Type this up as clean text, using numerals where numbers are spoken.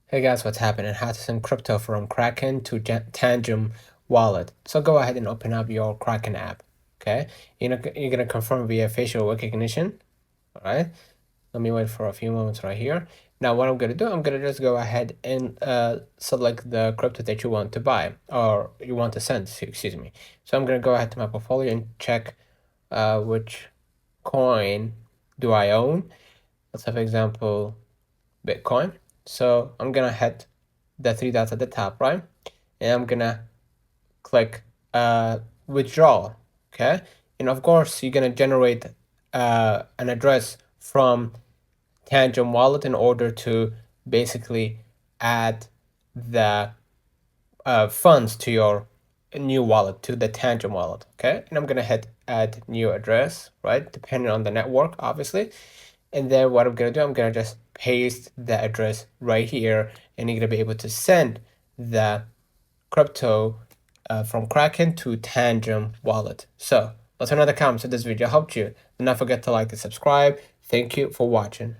Hey guys, what's happening? How to send crypto from Kraken to Tangem wallet. So go ahead and open up your Kraken app. Okay, you're gonna confirm via facial recognition. All right. Let me wait for a few moments right here. Now what I'm gonna do, I'm gonna just go ahead and select the crypto that you want to buy or you want to send. Excuse me. So I'm gonna go ahead to my portfolio and check which coin do I own. Let's have example Bitcoin. So I'm gonna hit the three dots at the top, right? And I'm gonna click withdraw. Okay. And of course, you're gonna generate an address from Tangem wallet in order to basically add the funds to your new wallet, to the Tangem wallet. Okay. And I'm gonna hit add new address, right? Depending on the network, obviously. And then what I'm gonna do, I'm gonna just paste the address right here, and you're gonna be able to send the crypto from Kraken to Tangem wallet. So let's another comment if this video helped you. Do not forget to like and subscribe. Thank you for watching.